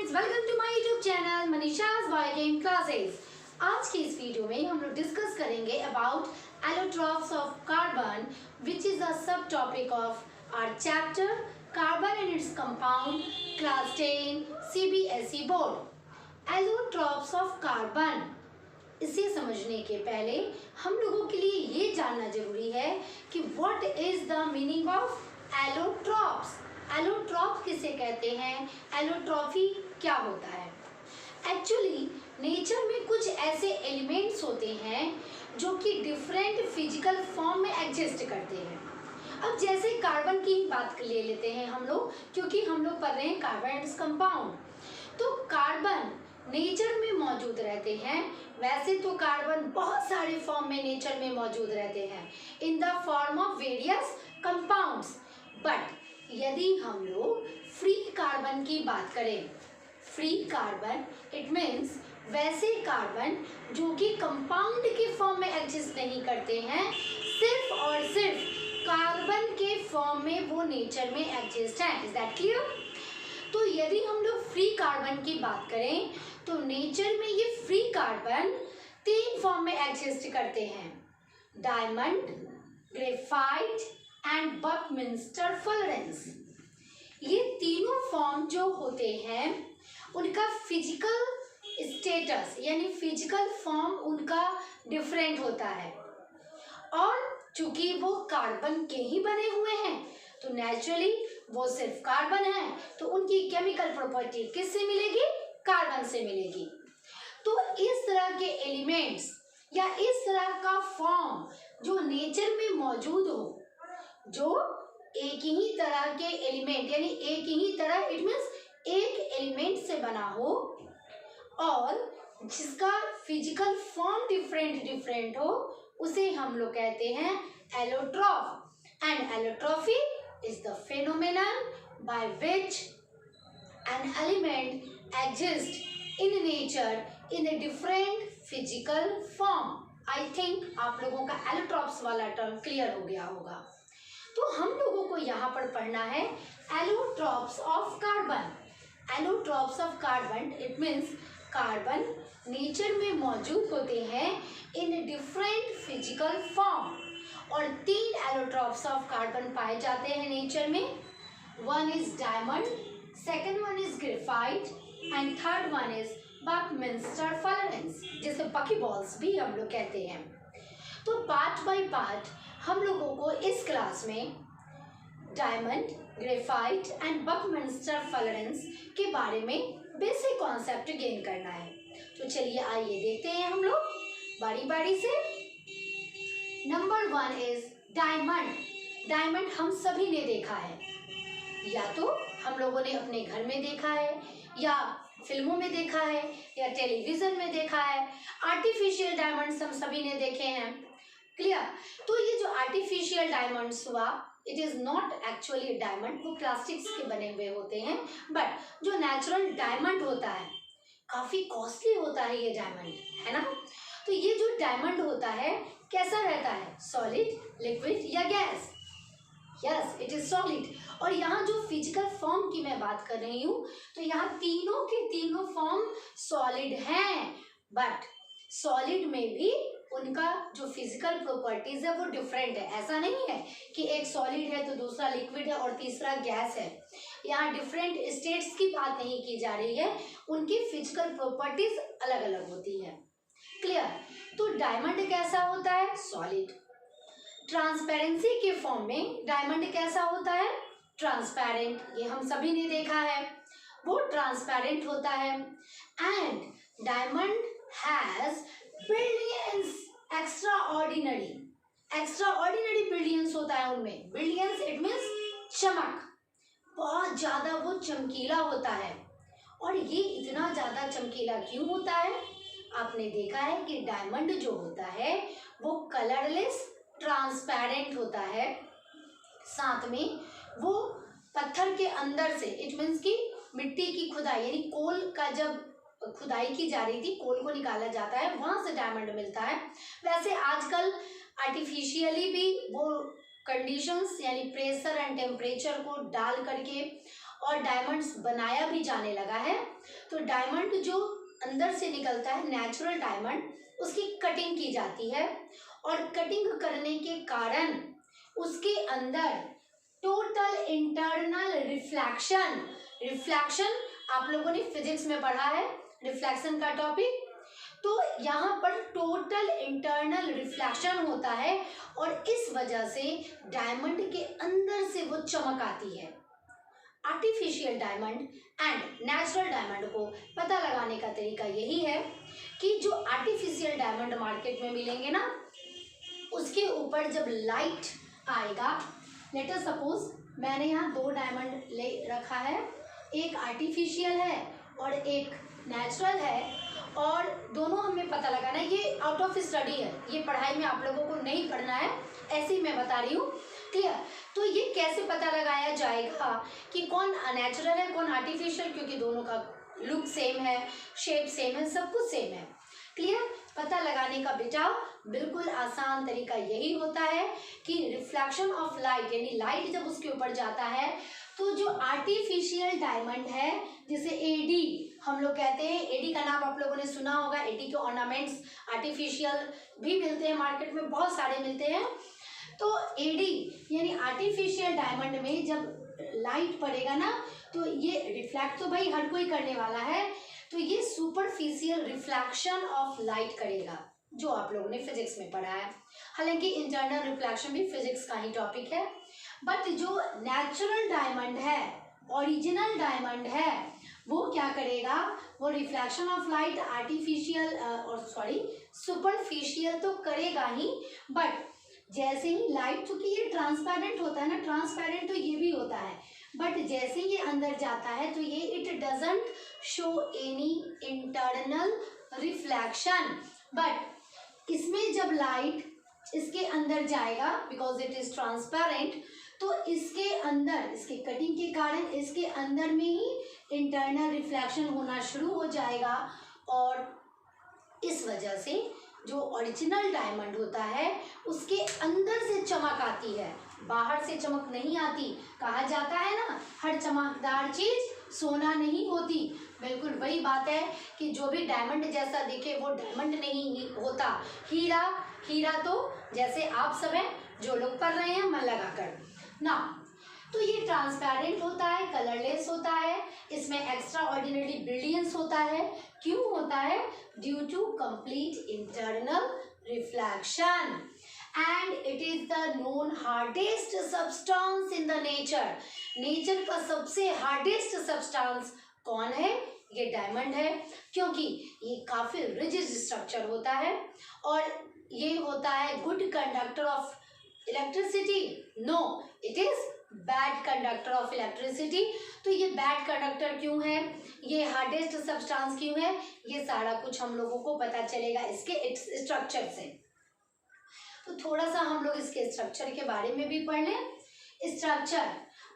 Friends, welcome to my YouTube channel Manisha's biochem classes. आज की इस वीडियो में हम लोग डिस्कस करेंगे about allotropes of carbon, which is a sub topic of our chapter carbon and its compound, class 10 CBSE board. Allotropes of carbon, इसे समझने के पहले हम लोगों के लिए ये जानना जरूरी है कि what is the meaning of allotropes. Allotrope किसे कहते हैं, एलोट्रॉफी क्या होता है। एक्चुअली नेचर में कुछ ऐसे एलिमेंट्स होते हैं जो कि डिफरेंट फिजिकल फॉर्म में एग्जिस्ट करते हैं। अब जैसे कार्बन की बात ले लेते हैं हम लोग, क्योंकि हम लोग पढ़ रहे हैं कार्बन एंड इट्स कंपाउंड। तो कार्बन नेचर में मौजूद रहते हैं। वैसे तो कार्बन बहुत सारे फॉर्म में नेचर में मौजूद रहते हैं इन the form of various compounds, but यदि हम लोग फ्री कार्बन की बात करें, फ्री कार्बन इट मीन्स वैसे कार्बन जो कि कंपाउंड के फॉर्म में एग्जिस्ट नहीं करते हैं, सिर्फ और सिर्फ कार्बन के फॉर्म में वो नेचर में एग्जिस्ट है। Is that clear? तो यदि हम लोग फ्री कार्बन की बात करें तो नेचर में ये फ्री कार्बन 3 फॉर्म में एग्जिस्ट करते हैं, डायमंड, ग्रेफाइट एंड बकमिंस्टर फुलरेंस। ये तीनों फॉर्म जो होते हैं उनका फिजिकल स्टेटस यानी फिजिकल फॉर्म उनका डिफरेंट होता है, और चूंकि वो कार्बन के ही बने हुए हैं तो नेचुरली वो सिर्फ कार्बन है, तो उनकी केमिकल प्रॉपर्टी किससे मिलेगी? कार्बन से मिलेगी। तो इस तरह के एलिमेंट्स या इस तरह का फॉर्म जो नेचर में मौजूद हो, जो एक ही तरह के एलिमेंट यानी एक ही तरह इट मीन्स एक एलिमेंट से बना हो और जिसका फिजिकल फॉर्म डिफरेंट हो, उसे हम लोग कहते हैं allotrope. And एलोट्रॉफी is the phenomenon by which an element exist in nature in a different physical form. I think आप लोगों का एलोट्रॉप्स वाला टर्म क्लियर हो गया होगा। तो हम लोगों को यहाँ पर पढ़ना है allotropes of carbon. Allotropes of carbon it means carbon nature में मौजूद होते हैं इन डिफरेंट फिजिकल फॉर्म, और 3 एलोट्रॉप्स ऑफ कार्बन पाए जाते हैं नेचर में। One is diamond, second one is graphite and third one is buckminster fullerenes, जिसे बकी बॉल्स भी हम लोग कहते हैं। तो पार्ट बाय पार्ट हम लोगों को इस क्लास में डायमंड, ग्रेफाइट एंड बकमिंस्टर फुलरेंस के बारे में बेसिक कॉन्सेप्ट गेन करना है। तो चलिए आइए देखते हैं हम लोग बारी बारी से। Number 1 is diamond. डायमंड हम सभी ने देखा है, या तो हम लोगों ने अपने घर में देखा है, या फिल्मों में देखा है, या टेलीविजन में देखा है। आर्टिफिशियल डायमंड्स हम सभी ने देखे हैं। क्लियर? तो ये जो आर्टिफिशियल डायमंड्स हुआ, it is not actually diamond, वो प्लास्टिक्स के बने हुए होते हैं, बट जो नेचुरल डायमंड होता है काफी कॉस्टली होता है ये डायमंड, है ना। तो ये जो डायमंड होता है कैसा रहता है, सॉलिड, लिक्विड या gas? Yes, it is solid. और यहाँ जो फिजिकल फॉर्म की मैं बात कर रही हूँ, तो यहाँ तीनों के तीनों फॉर्म सॉलिड हैं, बट सॉलिड में भी उनका जो फिजिकल प्रॉपर्टीज है वो डिफरेंट है। ऐसा नहीं है कि एक सॉलिड है तो दूसरा लिक्विड है और तीसरा गैस है। यहाँ डिफरेंट स्टेट्स की बात नहीं की जा रही है, उनकी फिजिकल प्रॉपर्टीज अलग अलग होती है। क्लियर? तो डायमंड कैसा होता है, सॉलिड। ट्रांसपेरेंसी के फॉर्म में डायमंड कैसा होता है, ट्रांसपेरेंट। ये हम सभी ने देखा है, वो ट्रांसपेरेंट होता है। And diamond has billions extraordinary billions होता है उनमें। बिलियंस इट मीन्स चमक, बहुत ज्यादा वो चमकीला होता है। और ये इतना ज्यादा चमकीला क्यों होता है? आपने देखा है कि डायमंड जो होता है वो कलरलेस ट्रांसपेरेंट होता है, साथ में वो पत्थर के अंदर से, इट मीन्स की मिट्टी की खुदाई यानी कोल का जब खुदाई की जा रही थी, कोल को निकाला जाता है, वहां से डायमंड मिलता है। वैसे आजकल आर्टिफिशियली भी वो कंडीशंस यानी प्रेशर एंड टेम्परेचर को डाल करके और डायमंड्स बनाया भी जाने लगा है। तो डायमंड जो अंदर से निकलता है नेचुरल डायमंड, उसकी कटिंग की जाती है और कटिंग करने के कारण उसके अंदर टोटल इंटरनल रिफ्लेक्शन, रिफ्लेक्शन आप लोगों ने फिजिक्स में पढ़ा है रिफ्लेक्शन का टॉपिक, तो यहाँ पर टोटल इंटरनल रिफ्लेक्शन होता है और इस वजह से डायमंड के अंदर से वो चमक आती है। Artificial diamond and natural diamond को पता लगाने का तरीका यही है कि जो आर्टिफिशियल डायमंड मार्केट में मिलेंगे ना, उसके ऊपर जब लाइट आएगा, लेट अस सपोज मैंने यहाँ 2 डायमंड ले रखा है, एक आर्टिफिशियल है और एक नेचुरल है, और दोनों हमें पता लगाना है। ये आउट ऑफ स्टडी है, ये पढ़ाई में आप लोगों को नहीं पढ़ना है, ऐसे ही मैं बता रही हूँ, क्लियर। तो ये कैसे पता लगाया जाएगा कि कौन नेचुरल है कौन आर्टिफिशियल, क्योंकि दोनों का लुक सेम है, शेप सेम है, सब कुछ सेम है, क्लियर। पता लगाने का बेटा बिल्कुल आसान तरीका यही होता है कि रिफ्लेक्शन ऑफ लाइट, यानी लाइट जब उसके ऊपर जाता है तो जो आर्टिफिशियल डायमंड है, जिसे एडी हम लोग कहते हैं, एडी का नाम आप लोगों ने सुना होगा, एडी के ऑर्नामेंट्स आर्टिफिशियल भी मिलते हैं मार्केट में, बहुत सारे मिलते हैं। तो एडी यानी आर्टिफिशियल डायमंड में जब लाइट पड़ेगा ना, तो ये रिफ्लेक्ट तो भाई हर कोई करने वाला है, तो ये सुपरफिशियल रिफ्लेक्शन ऑफ लाइट करेगा, जो आप लोगों ने फिजिक्स में पढ़ा है। हालांकि इंटरनल रिफ्लेक्शन भी फिजिक्स का ही टॉपिक है, बट जो नेचुरल डायमंड है, ओरिजिनल डायमंड है, वो क्या करेगा, वो रिफ्लेक्शन ऑफ लाइट आर्टिफिशियल और सुपरफिशियल तो करेगा ही, बट जैसे ही लाइट, चूंकि ये ट्रांसपेरेंट होता है ना, ट्रांसपेरेंट तो ये भी होता है, बट जैसे ये अंदर जाता है तो ये it doesn't show any internal reflection, but इसमें जब लाइट इसके अंदर जाएगा, बिकॉज इट इज ट्रांसपेरेंट, तो इसके अंदर, इसके कटिंग के कारण इसके अंदर में ही इंटरनल रिफ्लेक्शन होना शुरू हो जाएगा, और इस वजह से जो ओरिजिनल डायमंड होता है उसके अंदर से चमक आती है, बाहर से चमक नहीं आती। कहा जाता है ना, हर चमकदार चीज सोना नहीं होती, बिल्कुल वही बात है कि जो भी डायमंड जैसा दिखे वो डायमंड नहीं होता। हीरा, हीरा तो जैसे आप सब हैं जो लोग पढ़ रहे हैं मन लगाकर ना, तो ये ट्रांसपेरेंट होता है, कलरलेस होता है, इसमें एक्स्ट्रा ऑर्डिनरी ब्रिलियंस होता है। क्यों होता है? Due to complete internal reflection, and it is the known hardest substance in the nature. Nature का सबसे हार्डेस्ट सब्सटेंस कौन है? ये डायमंड है, क्योंकि ये काफी रिजिड स्ट्रक्चर होता है और ये होता है good conductor of electricity. No, it is bad conductor of electricity. तो ये बैड कंडक्टर क्यों है, ये हार्डेस्ट सब्सटेंस क्यों है, ये सारा कुछ हम लोगों को पता चलेगा इसके स्ट्रक्चर से। तो थोड़ा सा हम लोग इसके स्ट्रक्चर के बारे में भी पढ़ लें। स्ट्रक्चर,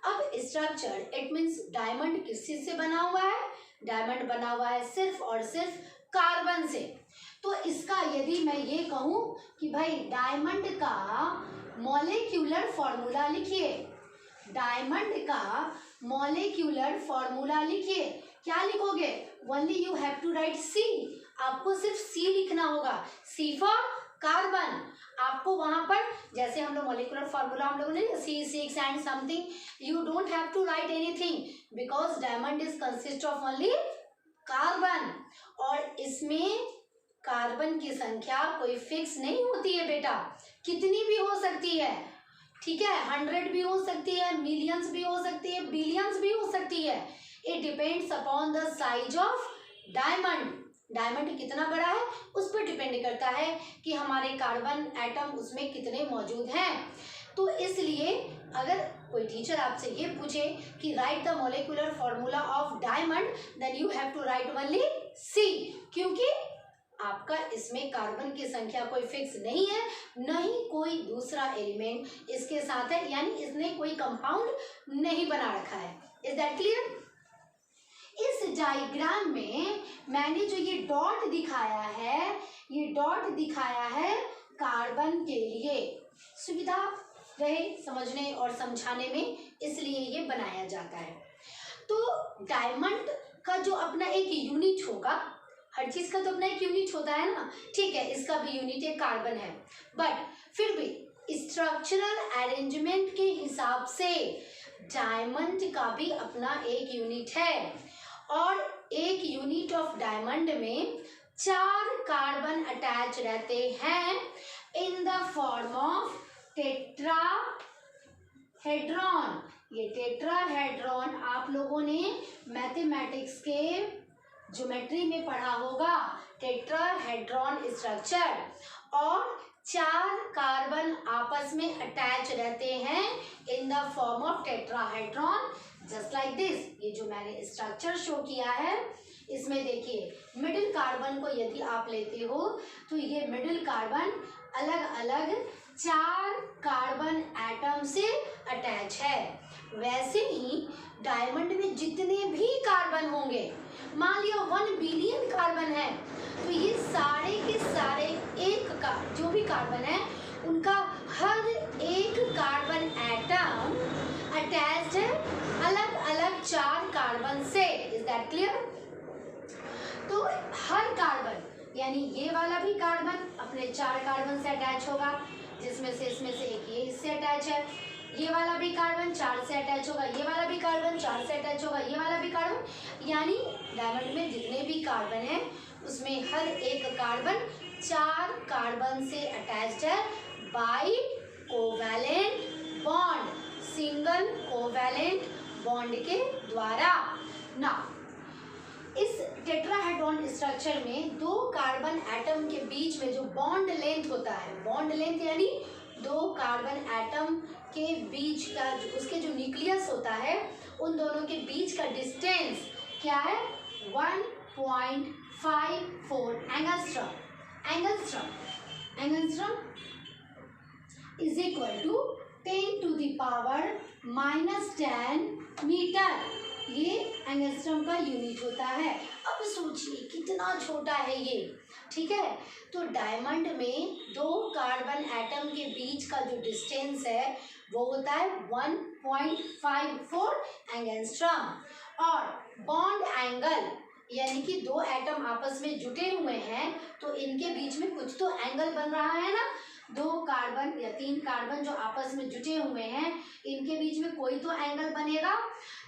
अब स्ट्रक्चर इट मीन्स डायमंड किस चीज से बना हुआ है? डायमंड बना हुआ है सिर्फ और सिर्फ कार्बन से। तो इसका यदि मैं ये कहूँ कि भाई डायमंड का मॉलिक्यूलर फॉर्मूला लिखिए, डायमंड का मॉलिक्यूलर फॉर्मूला लिखिए, क्या लिखोगे? Only you have to write C, आपको सिर्फ सी लिखना होगा, सी फॉर कार्बन। आपको वहां पर जैसे हम लोग मॉलिक्यूलर फॉर्मूला हम लोगों ने C6 and something, you don't have to write anything because diamond is consist of only carbon, और इसमें कार्बन की संख्या कोई फिक्स नहीं होती है बेटा, कितनी भी हो सकती है, ठीक है, 100 भी हो सकती है, मिलियंस भी हो सकती है, बिलियंस भी हो सकती है। It depends upon the size of diamond. Diamond कितना बड़ा है उस पर डिपेंड करता है कि हमारे कार्बन एटम उसमें कितने मौजूद हैं। तो इसलिए अगर कोई टीचर आपसे ये पूछे कि write the molecular formula of diamond, then you have to write only C, क्योंकि आपका इसमें कार्बन की संख्या कोई फिक्स नहीं है, न ही कोई दूसरा एलिमेंट इसके साथ है, यानी इसने कोई कंपाउंड नहीं बना रखा है। Is that clear? इस डायग्राम में मैंने जो ये डॉट दिखाया है, ये डॉट दिखाया है कार्बन के लिए, सुविधा रहे समझने और समझाने में, इसलिए ये बनाया जाता है। तो डायमंड का जो अपना एक यूनिट होगा, हर चीज का तो अपना एक यूनिट होता है ना, ठीक है, इसका भी यूनिट एक कार्बन है, बट फिर भी स्ट्रक्चरल अरेंजमेंट के हिसाब से डायमंड का भी अपना एक यूनिट है, और एक यूनिट ऑफ डायमंड में 4 कार्बन अटैच रहते हैं इन द फॉर्म ऑफ टेट्राहेड्रॉन। ये टेट्राहेड्रॉन आप लोगों ने मैथमेटिक्स के ज्योमेट्री में पढ़ा होगा, टेट्राहेड्रॉन स्ट्रक्चर, और 4 कार्बन आपस में अटैच रहते हैं इन the form of tetrahedron, just like this. ये जो मैंने स्ट्रक्चर शो किया है, इसमें देखिए मिडिल कार्बन को यदि आप लेते हो तो ये मिडिल कार्बन अलग अलग 4 कार्बन एटम से अटैच है। वैसे ही डायमंड में जितने भी कार्बन होंगे, मान लिया 1 बिलियन कार्बन है, तो ये सारे के सारे जो भी कार्बन है उनका हर एक कार्बन एटम अटैच्ड है अलग अलग 4 कार्बन से। Is that clear? तो हर कार्बन यानी ये वाला भी कार्बन अपने 4 कार्बन से अटैच होगा, जिसमें से इसमें से एक ये इससे अटैच है, ये वाला भी कार्बन 4 से अटैच होगा, ये वाला भी कार्बन 4 से अटैच होगा, ये वाला भी कार्बन, यानी डायमंड में जितने भी कार्बन है उसमें हर एक कार्बन 4 कार्बन से अटैच्ड है by covalent bond, single covalent bond के द्वारा। ना इस टेट्राहेड्रॉन स्ट्रक्चर में 2 कार्बन एटम के बीच में जो बॉन्ड लेंथ होता है, बॉन्ड लेंथ यानी 2 कार्बन एटम के बीच का उसके जो न्यूक्लियस होता है उन दोनों के बीच का डिस्टेंस क्या है? 1.54 angstrom. Angstrom is equal to 10 to the power -10 metre, ये एंगस्ट्रॉम का यूनिट होता है। अब सोचिए कितना छोटा है ये, ठीक है। तो डायमंड में 2 कार्बन एटम के बीच का जो डिस्टेंस है वो होता है 1.54 एंगस्ट्रॉम, और बॉन्ड एंगल यानी कि 2 एटम आपस में जुटे हुए हैं तो इनके बीच में कुछ तो एंगल बन रहा है ना। 2 कार्बन या 3 कार्बन जो आपस में जुटे हुए हैं इनके बीच में कोई तो एंगल बनेगा,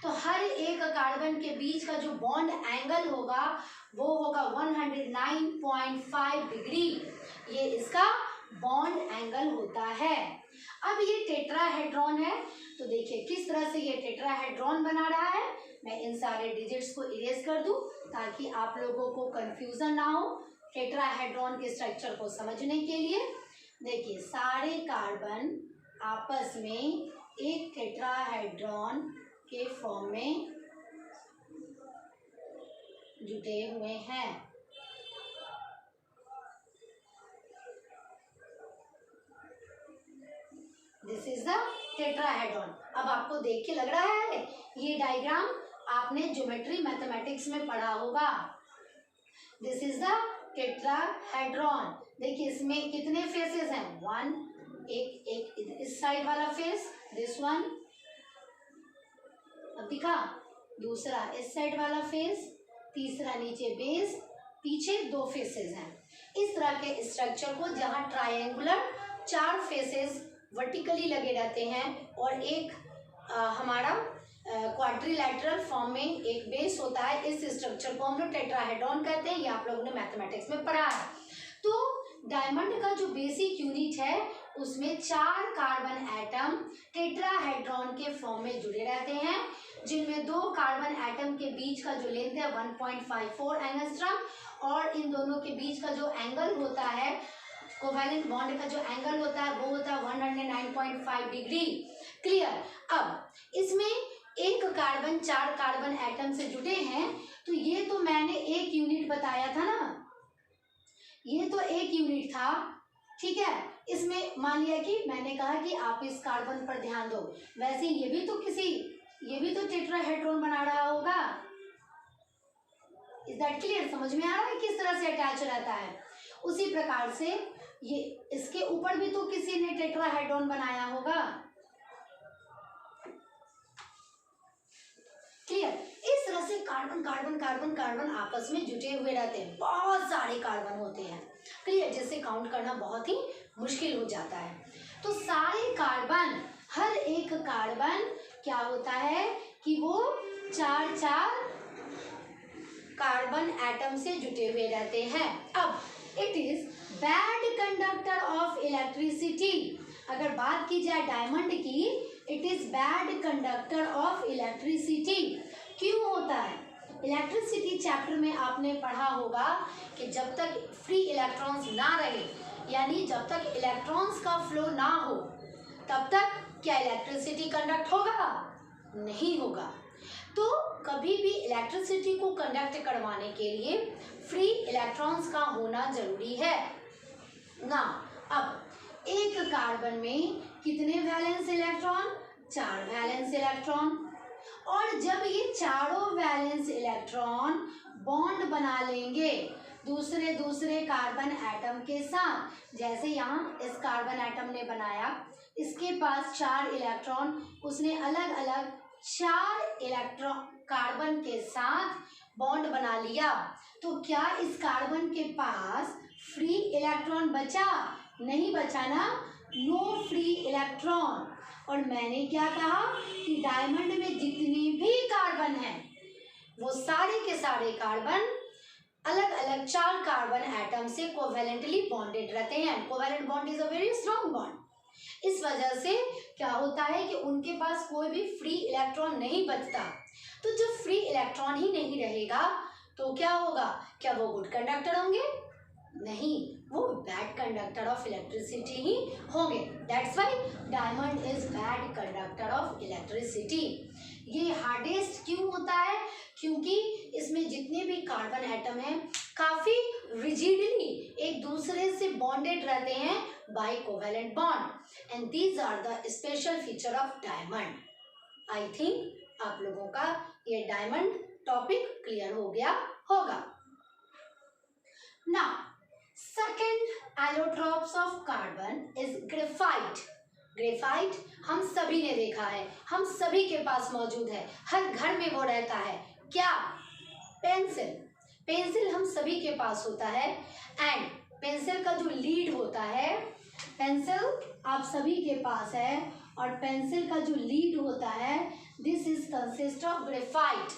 तो हर एक कार्बन के बीच का जो बॉन्ड एंगल होगा वो होगा 109.5 डिग्री, ये इसका बॉन्ड एंगल होता है। अब ये टेट्राहेड्रॉन है, तो देखिए किस तरह से ये टेट्राहेड्रॉन बना रहा है। मैं इन सारे डिजिट्स को इरेज कर दूं ताकि आप लोगों को कंफ्यूजन ना हो टेट्राहेड्रॉन के स्ट्रक्चर को समझने के लिए। देखिए सारे कार्बन आपस में एक टेट्राहेड्रॉन के फॉर्म में जुटे हुए हैं। This is the tetrahedron. अब आपको देख के लग रहा है ये डायग्राम आपने ज्योमेट्री मैथमेटिक्स में पढ़ा होगा। This is the tetrahedron. देखिए इसमें कितने फेसेस हैं? 1, एक इस साइड वाला फेस, दिस वन, अब दिखा, दूसरा इस साइड वाला फेस, तीसरा नीचे बेस, पीछे 2 फेसेस हैं। इस तरह के स्ट्रक्चर को जहां ट्रायंगुलर 4 फेसेस वर्टिकली लगे रहते हैं और एक हमारा क्वाड्रिलैटरल फॉर्म में एक बेस होता है, इस स्ट्रक्चर को हम लोग टेट्राहेड्रॉन कहते हैं। ये आप लोगों ने मैथमेटिक्स में पढ़ा है। तो डायमंड का जो बेसिक यूनिट है उसमें 4 कार्बन एटम टेट्राहेड्रॉन के फॉर्म में जुड़े रहते हैं, जिनमें 2 कार्बन एटम के बीच का जो लेंथ है 1.54 एंगस्ट्रॉम, और इन दोनों के बीच का जो एंगल होता है, कोवैलेंट बॉन्ड का जो एंगल होता है वो होता है 109.5 डिग्री। क्लियर? अब इसमें एक कार्बन 4 कार्बन एटम से जुड़े हैं, तो ये तो मैंने एक यूनिट बताया था ना, ये तो एक यूनिट था, ठीक है। इसमें मान लिया कि मैंने कहा कि आप इस कार्बन पर ध्यान दो, वैसे ये भी तो टेट्राहेड्रॉन बना रहा होगा। Is that clear? समझ में आ रहा है किस तरह से अटैच रहता है? उसी प्रकार से ये इसके ऊपर भी तो किसी ने टेट्राहेड्रॉन बनाया होगा। क्लियर? से कार्बन कार्बन कार्बन कार्बन आपस में जुटे हुए रहते हैं, बहुत सारे कार्बन होते हैं, क्लियर, जिससे काउंट करना बहुत ही मुश्किल हो जाता है। तो सारे कार्बन, हर एक कार्बन क्या होता है कि वो 4 कार्बन एटम से जुटे हुए रहते हैं। अब it is bad conductor of electricity. अगर बात की जाए डायमंड की, it is bad conductor of electricity. क्यों होता है? इलेक्ट्रिसिटी चैप्टर में आपने पढ़ा होगा कि जब तक फ्री इलेक्ट्रॉन्स ना रहे, यानी जब तक इलेक्ट्रॉन्स का फ्लो ना हो, तब तक क्या इलेक्ट्रिसिटी कंडक्ट होगा? नहीं होगा। तो कभी भी इलेक्ट्रिसिटी को कंडक्ट करवाने के लिए फ्री इलेक्ट्रॉन्स का होना जरूरी है ना। अब एक कार्बन में कितने वैलेंस इलेक्ट्रॉन? 4 valence electron. और जब ये चारों वैलेंस इलेक्ट्रॉन बॉन्ड बना लेंगे दूसरे कार्बन एटम के साथ, जैसे यहाँ इस कार्बन एटम ने बनाया, इसके पास 4 इलेक्ट्रॉन, उसने अलग अलग 4 इलेक्ट्रॉन कार्बन के साथ बॉन्ड बना लिया, तो क्या इस कार्बन के पास फ्री इलेक्ट्रॉन बचा? नहीं बचा ना, नो फ्री इलेक्ट्रॉन। और मैंने क्या कहा कि डायमंड में जितने भी कार्बन हैं वो सारे के सारे कार्बन अलग अलग 4 कार्बन एटम से कोवेलेंटली बॉन्डेड रहते हैं। Covalent bond is a very strong bond. इस वजह से क्या होता है कि उनके पास कोई भी फ्री इलेक्ट्रॉन नहीं बचता। तो जब फ्री इलेक्ट्रॉन ही नहीं रहेगा तो क्या होगा? क्या वो गुड कंडक्टर होंगे? नहीं, वो बैड कंडक्टर ऑफ इलेक्ट्रिसिटी ही होंगे। That's why diamond is bad conductor of electricity. ये हार्डेस्ट क्यों होता है? क्योंकि इसमें जितने भी कार्बन एटम हैं काफी रिजिडली एक दूसरे से बॉन्डेड रहते हैं by covalent bond, and these are the special feature of diamond. I think आप लोगों का ये डायमंड टॉपिक क्लियर हो गया होगा। Now second allotropes of carbon is graphite. Graphite हम सभी ने देखा है, हम सभी के पास मौजूद है, हर घर में वो रहता है। क्या? पेंसिल। पेंसिल हम सभी के पास होता है, एंड पेंसिल का जो लीड होता है, पेंसिल आप सभी के पास है, और पेंसिल का जो लीड होता है, this is consist of graphite.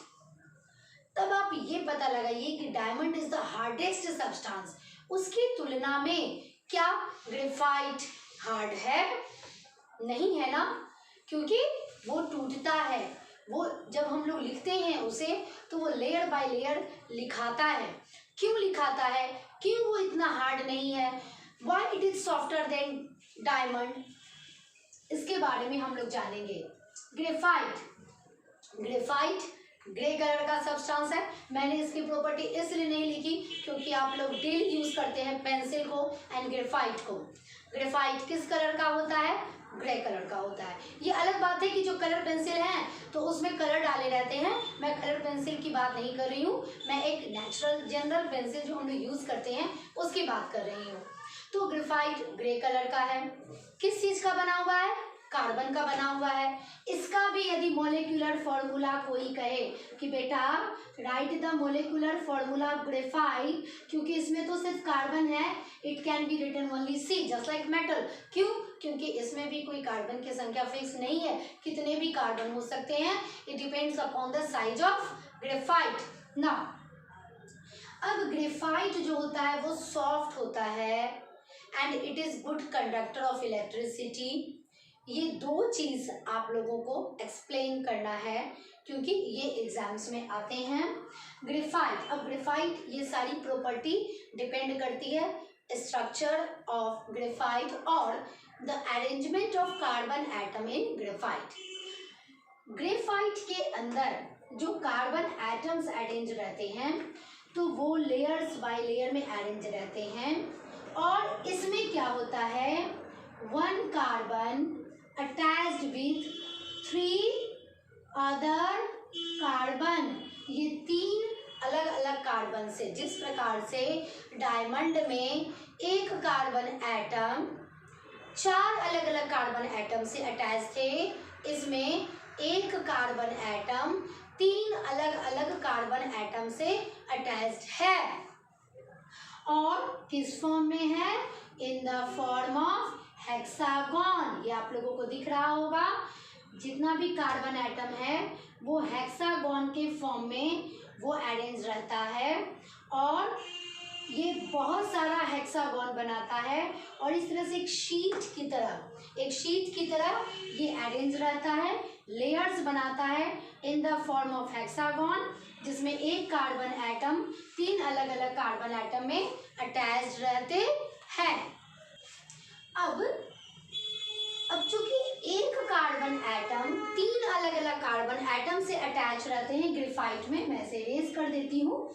तब आप ये पता लगाइए कि diamond is the hardest substance, उसकी तुलना में क्या ग्रेफाइट हार्ड है? नहीं है ना, क्योंकि वो टूटता है। वो जब हम लोग लिखते हैं उसे, तो वो लेयर बाय लेयर लिखाता है। क्यों लिखाता है? क्यों वो इतना हार्ड नहीं है? Why it is softer than diamond? इसके बारे में हम लोग जानेंगे। ग्रेफाइट ग्रे कलर का सब्सटेंस है। मैंने इसकी प्रॉपर्टी इसलिए नहीं लिखी क्योंकि आप लोग डेली यूज करते हैं पेंसिल को एंड ग्रेफाइट को। ग्रेफाइट किस कलर का होता है? ग्रे कलर का होता है। ये अलग बात है कि जो कलर पेंसिल है तो उसमें कलर डाले रहते हैं, मैं कलर पेंसिल की बात नहीं कर रही हूँ, मैं एक नेचुरल जनरल पेंसिल जो हम लोग यूज करते हैं उसकी बात कर रही हूँ। तो ग्रेफाइट ग्रे कलर का है। किस चीज का बना हुआ है? कार्बन का बना हुआ है। इसका भी यदि मोलिकुलर फॉर्मूला कोई कहे कि बेटा write the molecular formula of graphite, क्योंकि इसमें तो सिर्फ कार्बन है, it can be written only C just like metal. क्यों? क्योंकि इसमें भी कोई कार्बन की संख्या फिक्स नहीं है, कितने भी कार्बन हो सकते हैं। It depends upon the size of graphite. Now अब ग्रेफाइट जो होता है वो सॉफ्ट होता है and it is good conductor of electricity. ये 2 चीज आप लोगों को एक्सप्लेन करना है क्योंकि ये एग्जाम्स में आते हैं। ग्रेफाइट, अब ग्रेफाइट ये सारी प्रॉपर्टी डिपेंड करती है स्ट्रक्चर ऑफ ग्रेफाइट और the arrangement of carbon atom in graphite. Graphite के अंदर जो कार्बन एटम्स अरेंज रहते हैं तो वो लेयर्स बाय लेयर में अरेंज रहते हैं, और इसमें क्या होता है, 1 carbon attached with 3 other carbon. ये 3 अलग अलग कार्बन से, जिस प्रकार से डायमंड में एक कार्बन एटम 4 अलग अलग कार्बन एटम से अटैच थे, इसमें एक कार्बन एटम 3 अलग अलग कार्बन एटम से अटैच्ड है। और किस फॉर्म में है? In the form of hexagon. ये आप लोगों को दिख रहा होगा, जितना भी कार्बन एटम है वो हेक्सागोन के फॉर्म में वो अरेंज रहता है और ये बहुत सारा हेक्सागोन बनाता है और इस तरह से एक शीट की तरह ये अरेंज रहता है, लेयर्स बनाता है in the form of hexagon, जिसमें एक कार्बन एटम 3 अलग अलग कार्बन एटम में अटैच्ड रहते हैं। अब चूंकि एक कार्बन एटम 3 अलग अलग कार्बन एटम से अटैच रहते हैं ग्रेफाइट में, मैं इसे इरेज कर देती हूँ।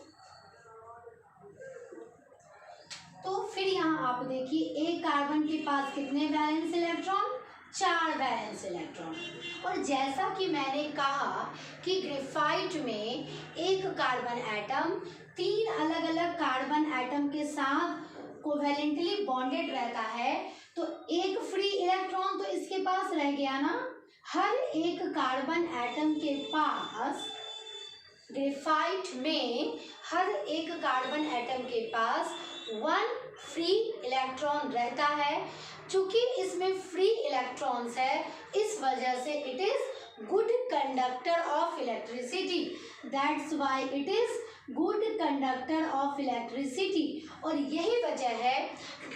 तो फिर यहाँ आप देखिए एक कार्बन के पास कितने वैलेंस इलेक्ट्रॉन? 4 valence electron. और जैसा कि मैंने कहा कि ग्रेफाइट में एक कार्बन एटम 3 अलग अलग कार्बन एटम के साथ कोवेलेंटली बॉन्डेड रहता है, तो एक फ्री इलेक्ट्रॉन तो इसके पास रह गया ना। हर एक कार्बन एटम के पास, ग्रेफाइट में हर एक कार्बन एटम के पास 1 फ्री इलेक्ट्रॉन रहता है। चूंकि इसमें फ्री इलेक्ट्रॉन्स है, इस वजह से it is good conductor of electricity. That's why it is good conductor of electricity. और यही वजह है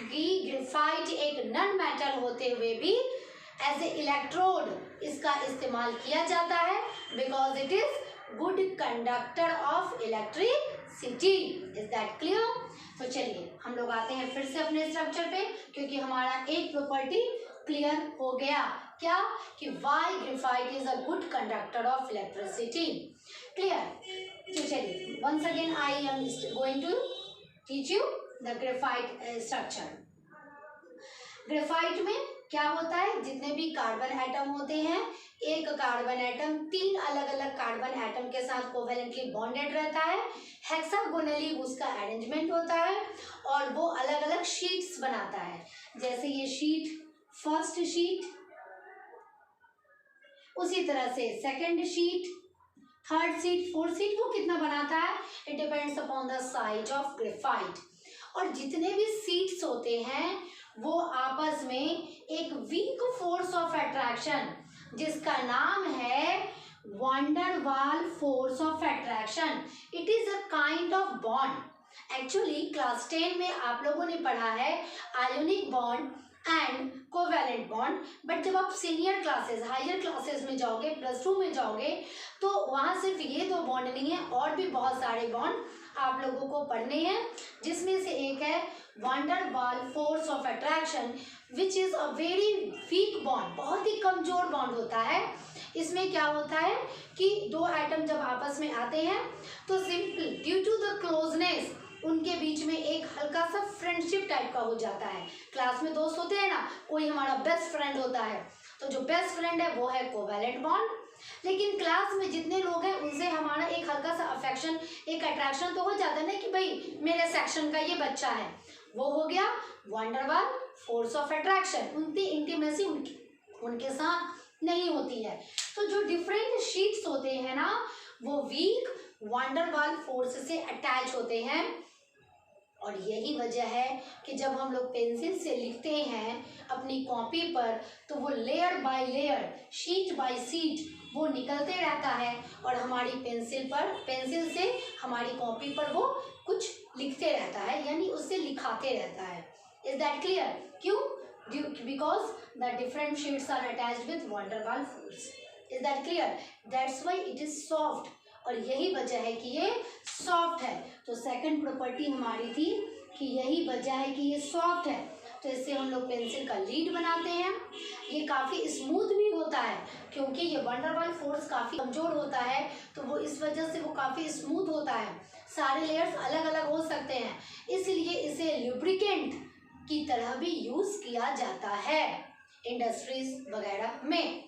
कि ग्रेफाइट एक नॉन मेटल होते हुए भी एज ए इलेक्ट्रोड इसका इस्तेमाल किया जाता है, because it is good conductor of electricity. Is that clear? तो चलिए हम लोग आते हैं फिर से अपने स्ट्रक्चर पे, क्योंकि हमारा एक प्रॉपर्टी क्लियर हो गया, क्या? कि why graphite is a good conductor of electricity. Clear? तो चलिए once again I am going to teach you the graphite structure. Graphite में क्या होता है? जितने भी कार्बन एटम होते हैं, एक कार्बन एटम 3 अलग अलग कार्बन एटम के साथ कोवेलेंटली बॉन्डेड रहता है, हेक्सागोनली उसका अरेंजमेंट होता है और वो अलग अलग शीट्स बनाता है। जैसे ये शीट, फर्स्ट शीट, उसी तरह से second sheet, third sheet, fourth sheet, वो कितना बनाता है? It depends upon the size of graphite. और जितने भी शीट्स होते हैं वो आपस में एक वीक फोर्स ऑफ अट्रैक्शन, जिसका नाम है van Waals force of attraction, it is a kind of bond. Actually class 10 में आप लोगों ने पढ़ा है ionic bond and covalent bond, but जब आप सीनियर क्लासेस, हायर क्लासेस में जाओगे, +2 में जाओगे, तो वहाँ सिर्फ ये 2 बॉन्ड नहीं है, और भी बहुत सारे बॉन्ड आप लोगों को पढ़ने हैं, जिसमें से एक है van Waals force of attraction, which is a very weak bond, बहुत ही कमजोर बॉन्ड होता है। इसमें क्या होता है कि 2 एटम जब आपस में आते हैं तो simple due to the closeness उनके बीच में एक हल्का सा फ्रेंडशिप टाइप का हो जाता है। क्लास में दोस्त होते हैं ना, कोई हमारा बेस्ट फ्रेंड होता है, तो जो बेस्ट फ्रेंड है वो है कोवेलेंट बॉन्ड। लेकिन क्लास में जितने लोग हैं उनसे हमारा एक हल्का सा अफेक्शन, एक अट्रैक्शन तो हो जाता है ना कि भाई मेरे सेक्शन का ये बच्चा है, वो हो गया van Waals force of attraction. उनकी इंटीमेसी उनके साथ नहीं होती है। तो जो डिफरेंट शीट्स होते हैं ना, वो वीक वैन वाल फोर्स से अटैच होते हैं। और यही वजह है कि जब हम लोग पेंसिल से लिखते हैं अपनी कॉपी पर, तो वो layer by layer, sheet by sheet वो निकलते रहता है और हमारी पेंसिल से हमारी कॉपी पर वो कुछ लिखते रहता है, यानी उससे लिखाते रहता है। Is that clear? क्यों? Because the different sheets are attached with van Waals force. Is that clear? That's why it is soft, और यही वजह है कि ये सॉफ्ट है। तो सेकंड प्रॉपर्टी हमारी थी कि यही वजह है कि ये सॉफ्ट है, तो इससे हम लोग पेंसिल का लीड बनाते हैं। ये काफ़ी स्मूथ भी होता है, क्योंकि ये वैन वाल फोर्स काफ़ी कमज़ोर होता है, तो वो इस वजह से वो काफ़ी स्मूथ होता है। सारे लेयर्स अलग अलग हो सकते हैं, इसलिए इसे लुब्रिकेंट की तरह भी यूज़ किया जाता है इंडस्ट्रीज वगैरह में।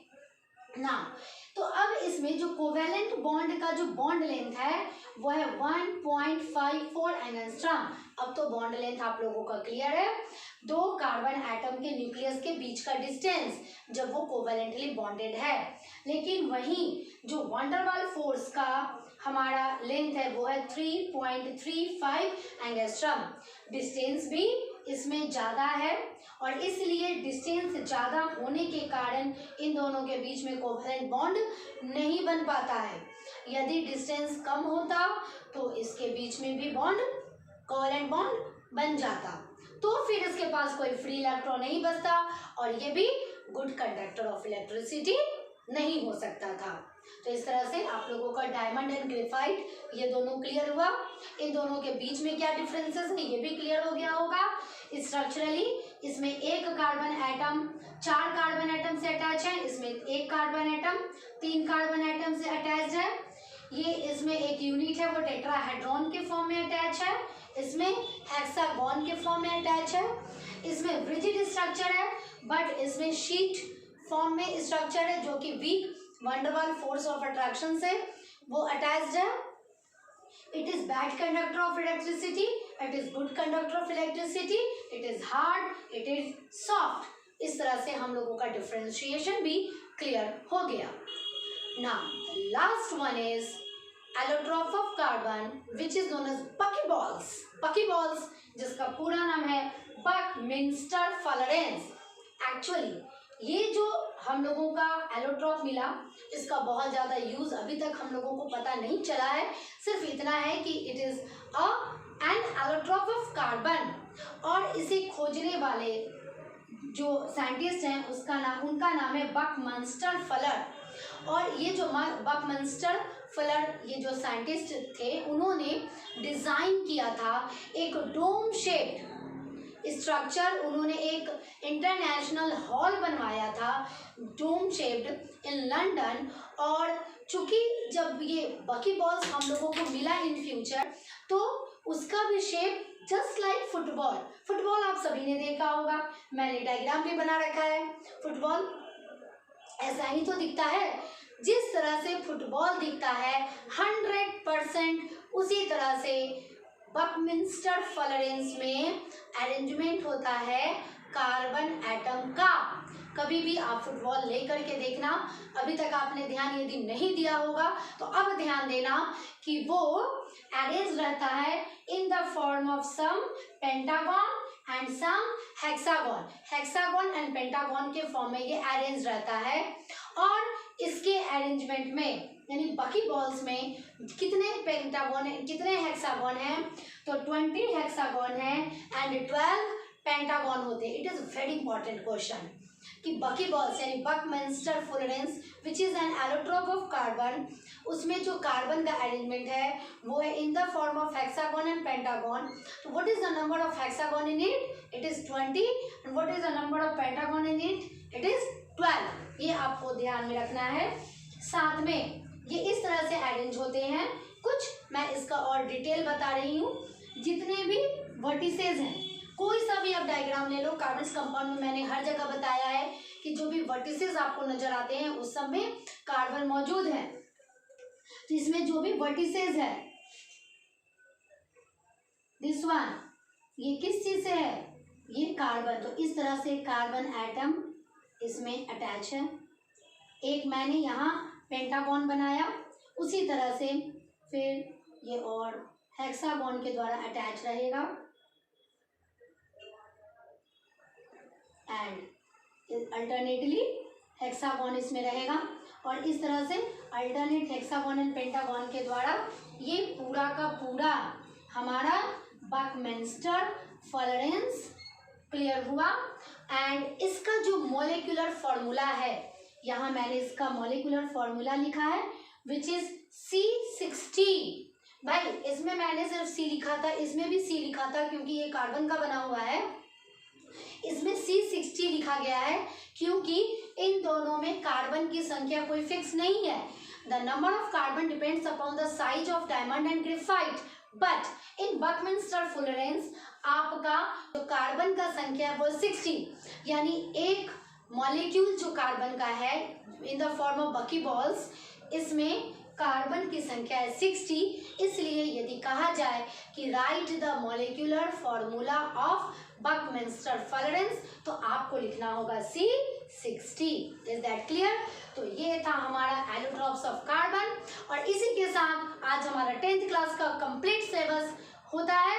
ना। तो अब इसमें जो कोवेलेंट बॉन्ड का जो बॉन्ड लेंथ है वो है 1.54 एंगस्ट्रॉम। अब तो बॉन्ड लेंथ आप लोगों का क्लियर है, दो कार्बन एटम के न्यूक्लियस के बीच का डिस्टेंस जब वो कोवेलेंटली बॉन्डेड है। लेकिन वहीं जो वंडर वाल फोर्स का हमारा लेंथ है वो है 3.35 एंगस्ट्रॉम। डिस्टेंस भी इसमें ज़्यादा है और इसलिए डिस्टेंस ज़्यादा होने के कारण इन दोनों के बीच में कोवेलेंट बॉन्ड नहीं बन पाता है। यदि डिस्टेंस कम होता तो इसके बीच में भी बॉन्ड कोवेलेंट बॉन्ड बन जाता, तो फिर इसके पास कोई फ्री इलेक्ट्रॉन नहीं बचता और ये भी गुड कंडक्टर ऑफ इलेक्ट्रिसिटी नहीं हो सकता था। तो इस तरह से आप लोगों का डायमंड एंड ग्रेफाइट ये दोनों क्लियर हुआ। इन दोनों के बीच में क्या डिफरेंसेस है ये भी क्लियर हो गया होगा। स्ट्रक्चरली इसमें एक कार्बन एटम 4 कार्बन एटम से अटैच है, इसमें एक कार्बन एटम 3 कार्बन एटम से अटैच है। ये इसमें एक यूनिट है वो टेट्राहेड्रॉन के फॉर्म में अटैच है, इसमें हेक्सागोन के फॉर्म में अटैच है। इसमें रिजिड स्ट्रक्चर है बट इसमें शीट फॉर्म में स्ट्रक्चर है जो कि weak van der Waals force of attraction से वो अटैच्ड है। It is bad conductor of electricity, it is good conductor of electricity, it is hard, it is soft. इस तरह से हम लोगों का डिफरेंशिएशन भी क्लियर हो गया। Now last one is allotrope of carbon which is known as buckyballs. Buckyballs जिसका पूरा नाम है बकमिंस्टर फलरेंस। एक्चुअली ये जो हम लोगों का एलोट्रॉप मिला इसका बहुत ज़्यादा यूज़ अभी तक हम लोगों को पता नहीं चला है। सिर्फ इतना है कि it is an allotrope of carbon और इसे खोजने वाले जो साइंटिस्ट हैं उनका नाम है बकमिंस्टर फलर। और ये जो बकमिंस्टर फलर ये जो साइंटिस्ट थे उन्होंने डिज़ाइन किया था एक डोम शेप्ड स्ट्रक्चर। उन्होंने एक इंटरनेशनल हॉल बनवाया था डोम शेप्ड इन लंदन। और चूंकि जब ये बकीबॉल्स हम लोगों को मिला इन फ्यूचर तो उसका भी shape just like football. Football आप सभी ने देखा होगा, मैंने डायग्राम भी बना रखा है। फुटबॉल ऐसा ही तो दिखता है, जिस तरह से फुटबॉल दिखता है 100% उसी तरह से बकमिंस्टर फलरेंस में अरेंजमेंट होता है कार्बन एटम का। कभी भी आप फुटबॉल ले करके देखना, अभी तक आपने ध्यान यदि नहीं दिया होगा तो अब ध्यान देना कि वो अरेंज रहता है in the form of some pentagon and some hexagon. Hexagon and pentagon के फॉर्म में ये अरेंज रहता है। और इसके अरेंजमेंट में यानी बकीबॉल्स में कितने पेंटागन है कितने हेक्सागन हैं, तो 20 हेक्सागन है एंड 12 पेंटागन होते हैं। It is very important question कि बकीबॉल्स यानी buckminster fullerenes which is an allotrope of carbon, उसमें जो कार्बन का अरेंजमेंट है वो है in the form of hexagon and pentagon. तो what is the number of hexagon in it, it is 20 and what is the number of pentagon in it, it is 12। ये आपको ध्यान में रखना है। साथ में ये इस तरह से अरेंज होते हैं, कुछ मैं इसका और डिटेल बता रही हूँ। जितने भी वर्टिसेस हैं, कोई सा भी आप डायग्राम ले लो, कार्बन कंपाउंड में मैंने हर जगह बताया है कि जो भी वर्टिसेस आपको नजर आते हैं उस सब में कार्बन मौजूद है। तो इसमें जो भी वर्टिसेस है दिस वन, ये किस चीज से है, ये कार्बन। तो इस तरह से कार्बन एटम इसमें अटैच है। एक मैंने यहाँ पेंटागन बनाया, उसी तरह से फिर ये और हेक्सागन के द्वारा अटैच रहेगा एंड अल्टरनेटली हेक्सागन इसमें रहेगा। और इस तरह से अल्टरनेट हेक्सागन एंड पेंटागन के द्वारा ये पूरा का पूरा हमारा बकमिंस्टर फलरेंस क्लियर हुआ। एंड इसका जो मॉलिक्यूलर फॉर्मूला है, यहाँ मैंने इसका मॉलिक्यूलर फॉर्मूला लिखा है विच इज C60। भाई इसमें मैंने सिर्फ C लिखा था, इसमें भी C लिखा था क्योंकि ये कार्बन का बना हुआ है। इसमें C60 लिखा गया है क्योंकि इन दोनों में कार्बन की संख्या कोई फिक्स नहीं है। The number of carbon depends upon the size of diamond and graphite, but in buckminster fullerenes आपका जो कार्बन का संख्या वो 60, यानी एक मॉलिक्यूल जो कार्बन का है इन द फॉर्म ऑफ बकीबॉल्स, इसमें कार्बन की संख्या है 60। इसलिए यदि कहा जाए कि write the molecular formula of Buckminster Florence, तो आपको लिखना होगा C60। Is that clear? तो ये था हमारा एलोट्रॉप्स ऑफ कार्बन, और इसी के साथ आज हमारा 10th क्लास का कंप्लीट सिलेबस होता है।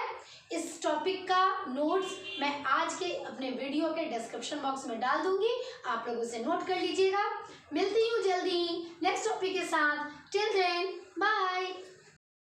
इस टॉपिक का नोट्स मैं आज के अपने वीडियो के डिस्क्रिप्शन बॉक्स में डाल दूंगी, आप लोग उसे नोट कर लीजिएगा। मिलती हूँ जल्दी ही नेक्स्ट टॉपिक के साथ। Till then bye.